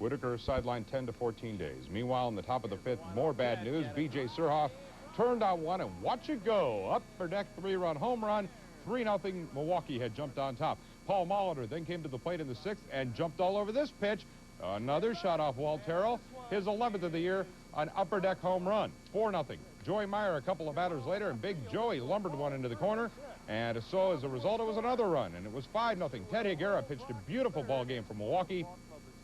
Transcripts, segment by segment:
Whitaker sidelined 10 to 14 days. Meanwhile, in the top of the fifth, more bad news. B.J. Surhoff turned on one, and watch it go. Upper deck 3-run home run. 3-0 Milwaukee had jumped on top. Paul Molitor then came to the plate in the sixth and jumped all over this pitch. Another shot off Walt Terrell. His 11th of the year, an upper deck home run. 4-0. Joey Meyer a couple of batters later, and Big Joey lumbered one into the corner. And so as a result, it was another run, and it was 5-0. Ted Higuera pitched a beautiful ball game for Milwaukee,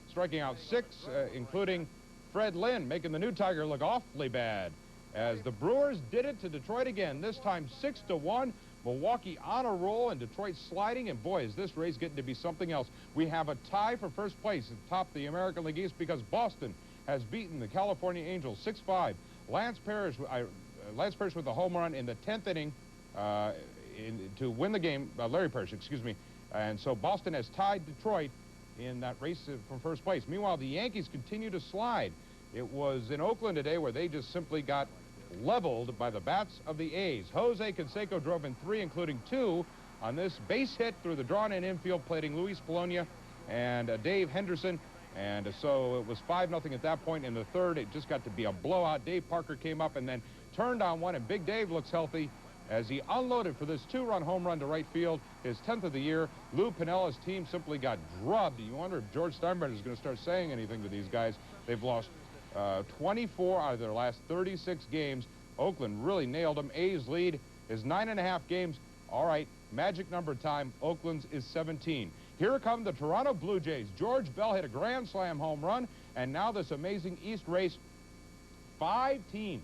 striking out 6, including Fred Lynn, making the new Tiger look awfully bad. As the Brewers did it to Detroit again, this time 6-1. Milwaukee on a roll and Detroit sliding, and boy, is this race getting to be something else. We have a tie for first place atop the American League East because Boston has beaten the California Angels 6-5. Lance Parrish with a home run in the 10th inning to win the game. Larry Parrish, excuse me. And so Boston has tied Detroit in that race for first place. Meanwhile, the Yankees continue to slide. It was in Oakland today where they just simply got leveled by the bats of the A's. Jose Canseco drove in 3, including 2, on this base hit through the drawn-in infield, plating Luis Polonia and Dave Henderson. And so it was 5-0 at that point. In the third, it just got to be a blowout. Dave Parker came up and then turned on one, and Big Dave looks healthy as he unloaded for this 2-run home run to right field, his 10th of the year. Lou Pinella's team simply got drubbed. You wonder if George Steinbrenner is going to start saying anything to these guys. They've lost 24 out of their last 36 games. Oakland really nailed them. A's lead is 9.5 games. All right, magic number time. Oakland's is 17. Here come the Toronto Blue Jays. George Bell hit a grand slam home run, and now this amazing East race. 5 teams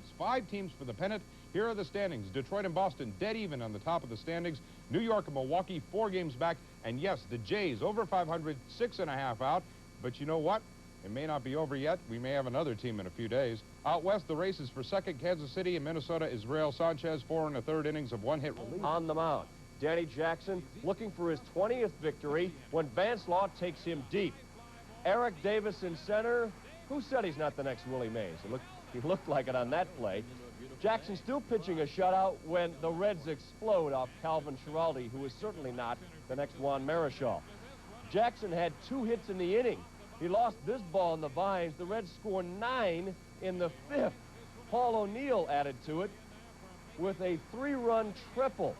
for the pennant. Here are the standings. Detroit and Boston dead even on the top of the standings. New York and Milwaukee 4 games back. And yes, the Jays over 500, 6.5 out. But you know what? It may not be over yet. We may have another team in a few days. Out west, the race is for second. Kansas City and Minnesota. Israel Sanchez, 4 1/3 innings of 1-hit relief. On the mound, Danny Jackson looking for his 20th victory when Vance Law takes him deep. Eric Davis in center. Who said he's not the next Willie Mays? He looked like it on that play. Jackson still pitching a shutout when the Reds explode off Calvin Schiraldi, who is certainly not the next Juan Marichal. Jackson had 2 hits in the inning. He lost this ball in the vines. The Reds score 9 in the 5th. Paul O'Neill added to it with a 3-run triple.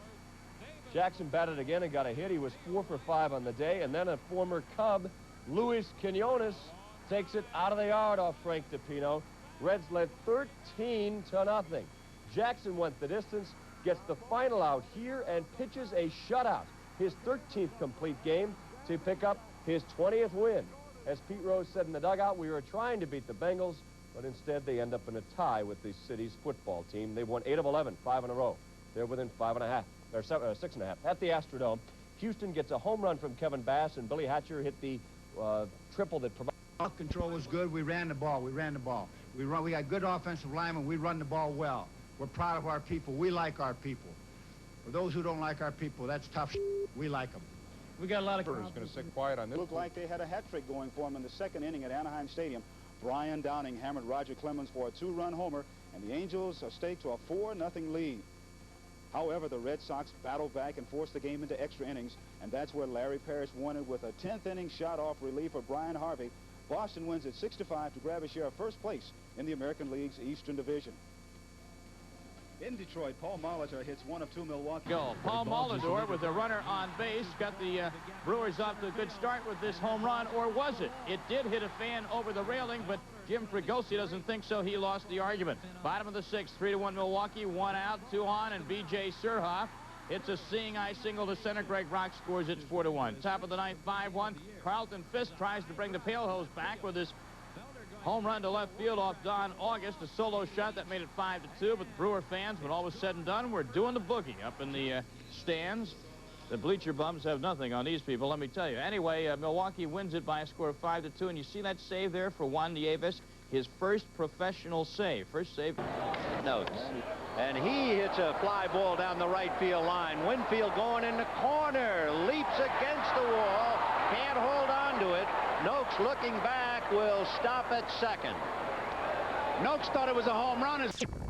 Jackson batted again and got a hit. He was 4 for 5 on the day. And then a former Cub, Luis Quinones, takes it out of the yard off Frank DiPino. Reds led 13-0. Jackson went the distance, gets the final out here, and pitches a shutout. His 13th complete game to pick up his 20th win. As Pete Rose said in the dugout, we were trying to beat the Bengals, but instead they end up in a tie with the city's football team. They won 8 of 11, 5 in a row. They're within 5.5, or 6.5 at the Astrodome. Houston gets a home run from Kevin Bass, and Billy Hatcher hit the triple that provided. Control was good. We ran the ball. We got good offensive linemen. We run the ball well. We're proud of our people. We like our people. For those who don't like our people, that's tough. We like them. We got a lot of crews going to sit quiet on this. Looked like they had a hat trick going for them in the 2nd inning at Anaheim Stadium. Brian Downing hammered Roger Clemens for a 2-run homer, and the Angels are staked to a 4-0 lead. However, the Red Sox battled back and forced the game into extra innings, and that's where Larry Parrish won it with a 10th inning shot off relief for Brian Harvey. Boston wins at 6-5 to grab a share of first place in the American League's Eastern Division. In Detroit, Paul Molitor hits 1 of 2 Milwaukee. Paul Molitor with a runner on base got the Brewers off to a good start with this home run, or was it? It did hit a fan over the railing, but Jim Fregosi doesn't think so. He lost the argument. Bottom of the 6th, 3-1 Milwaukee, 1 out, 2 on, and B.J. Surhoff hits a seeing eye single to center. Greg Rock scores it 4-1. Top of the 9th, 5-1. Carlton Fisk tries to bring the Pale Hose back with his home run to left field off Don August, a solo shot that made it 5-2. But the Brewer fans, when all was said and done, were doing the boogie up in the stands. The bleacher bums have nothing on these people, let me tell you. Anyway, Milwaukee wins it by a score of 5-2, and you see that save there for Juan Nieves, his first professional save. First save. Notes. And he hits a fly ball down the right field line. Winfield going in the corner, leaps against the wall, can't hold on to it. Noakes looking back will stop at second. Noakes thought it was a home run.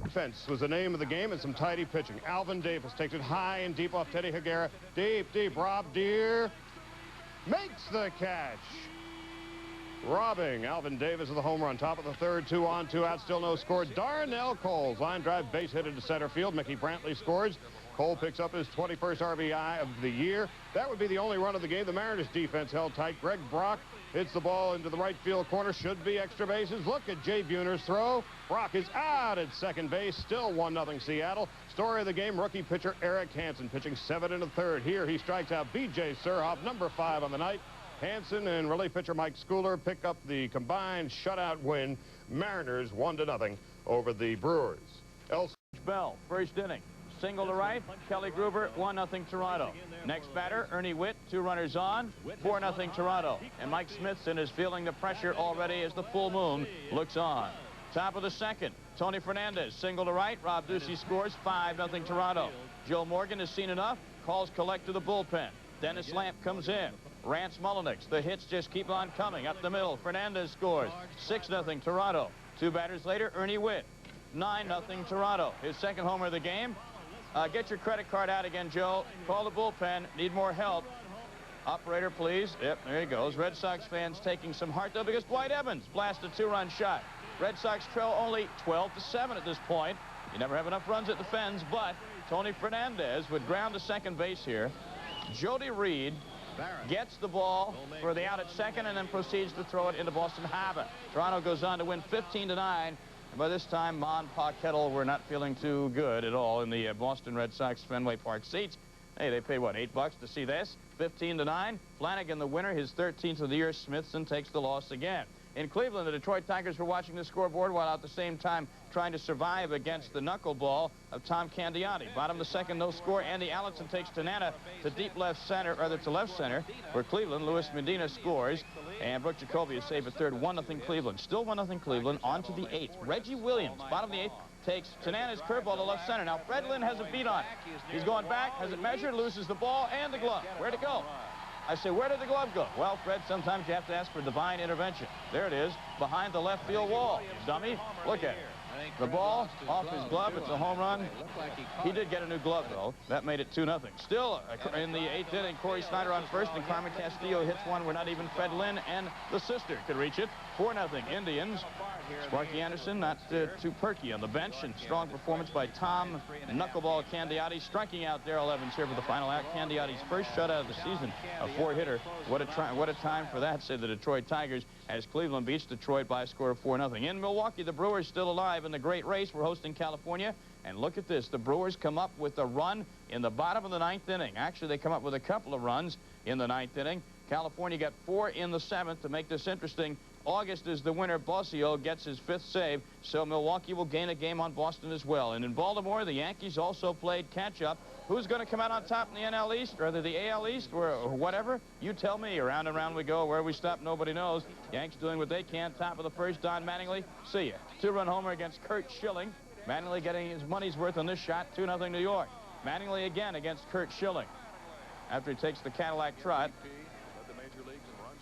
Defense was the name of the game, and some tidy pitching. Alvin Davis takes it high and deep off Teddy Higuera. Deep. Rob Deere makes the catch. robbing Alvin Davis of the home run. Top of the third, 2 on, 2 out, still no score. Darnell Cole's line drive base hit into center field. Mickey Brantley scores. Cole picks up his 21st RBI of the year. That would be the only run of the game. The Mariners defense held tight. Greg Brock hits the ball into the right field corner. Should be extra bases. Look at Jay Buhner's throw. Brock is out at second base. Still 1-0 Seattle. Story of the game, rookie pitcher Eric Hansen pitching 7 in the third. Here he strikes out B.J. Surhoff, number 5 on the night. Hansen and relief pitcher Mike Schooler pick up the combined shutout win. Mariners 1-0 over the Brewers. Bell, first inning. Single to right, Kelly Gruber, 1-0 Toronto. Next batter, Ernie Witt, 2 runners on, 4-0 Toronto. And Mike Smithson is feeling the pressure already as the full moon looks on. Top of the second, Tony Fernandez, single to right, Rob Ducey scores, 5-0 Toronto. Joe Morgan has seen enough, calls collect to the bullpen. Dennis Lamp comes in. Rance Mullenix, the hits just keep on coming up the middle. Fernandez scores, 6-0 Toronto. 2 batters later, Ernie Witt, 9-0 Toronto. His second homer of the game. Get your credit card out again, Joe. Call the bullpen. Need more help. Operator, please. Yep, there he goes. Red Sox fans taking some heart, though, because Dwight Evans blasted a 2-run shot. Red Sox trail only 12-7 at this point. You never have enough runs at the Fens, but Tony Fernandez would ground to second base here. Jody Reed gets the ball for the out at second and then proceeds to throw it into Boston Harbor. Toronto goes on to win 15-9. And by this time, Ma and Pa Kettle were not feeling too good at all in the Boston Red Sox Fenway Park seats. Hey, they paid, what, $8 to see this? 15-9. Flanagan, the winner, his 13th of the year. Smithson takes the loss again. In Cleveland, the Detroit Tigers were watching the scoreboard while at the same time trying to survive against the knuckleball of Tom Candiotti. Bottom of the second, no score. Andy Allenson takes Tanana to deep left center, or to left center, for Cleveland. Luis Medina scores, and Brooke Jacoby is saved at third. 1-0 Cleveland. Still 1-0 Cleveland. On to the 8th. Reggie Williams, bottom of the 8th, takes Tanana's curveball to left center. Now Fred Lynn has a beat on it. He's going back, has it measured, loses the ball and the glove. Where'd it go? I say, where did the glove go? Well, Fred, sometimes you have to ask for divine intervention. There it is, behind the left field wall. Dummy, look at it. The ball off his glove. It's a home run. He did get a new glove, though. That made it 2-0. Still, in the 8th inning, Corey Snyder on first, and Carmen Castillo hits one where not even Fred Lynn and the sister could reach it. 4-0 Indians. Sparky Anderson not too perky on the bench, and strong performance by Tom Knuckleball Candiotti, striking out Darrell Evans here for the final out. Candiotti's first shutout of the season, a 4-hitter. What a time for that, say the Detroit Tigers, as Cleveland beats Detroit by a score of 4-0. In Milwaukee, the Brewers still alive in the great race. We're hosting California, and look at this. The Brewers come up with a run in the bottom of the 9th inning. Actually, they come up with a couple of runs in the 9th inning. California got 4 in the 7th to make this interesting. August is the winner. Bosio gets his 5th save, so Milwaukee will gain a game on Boston as well. And in Baltimore, the Yankees also played catch-up. Who's going to come out on top in the NL East, or the AL East, or whatever? You tell me. Around and around we go. Where we stop, nobody knows. Yanks doing what they can. Top of the first, Don Mattingly. See ya. 2-run homer against Curt Schilling. Mattingly getting his money's worth on this shot. 2-0 New York. Mattingly again against Curt Schilling after he takes the Cadillac trot.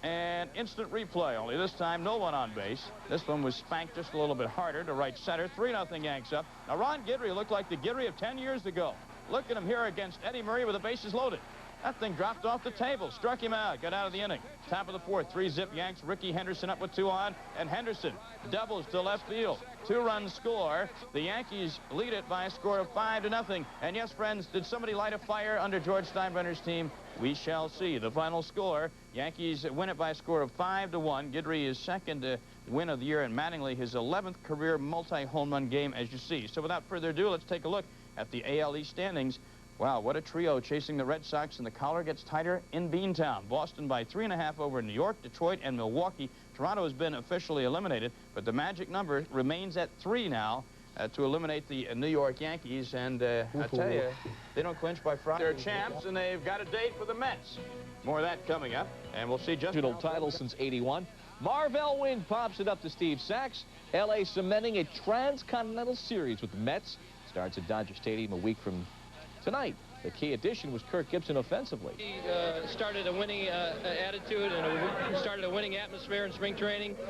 And instant replay, only this time no one on base. This one was spanked just a little bit harder to right center. 3-0 Yanks up. Now Ron Guidry looked like the Guidry of 10 years ago. Look at him here against Eddie Murray with the bases loaded. That thing dropped off the table, struck him out, got out of the inning. Top of the 4th, 3-zip Yanks. Ricky Henderson up with 2 on, and Henderson doubles to left field. 2-run score. The Yankees lead it by a score of 5-0. And yes, friends, did somebody light a fire under George Steinbrenner's team? We shall see. The final score, Yankees win it by a score of 5-1. Guidry is second win of the year, and Mattingly his 11th career multi-home run game, as you see. So without further ado, let's take a look at the AL East standings. Wow, what a trio chasing the Red Sox, and the collar gets tighter in Beantown. Boston by 3.5 over New York, Detroit, and Milwaukee. Toronto has been officially eliminated, but the magic number remains at 3 now to eliminate the New York Yankees. And I tell you, they don't clinch by Friday. They're champs, and they've got a date for the Mets. More of that coming up, and we'll see just regional title since '81. Marvell Wynn pops it up to Steve Sachs. L.A. cementing a transcontinental series with the Mets. Starts at Dodger Stadium a week from tonight. The key addition was Kirk Gibson offensively. He started a winning attitude and started a winning atmosphere in spring training.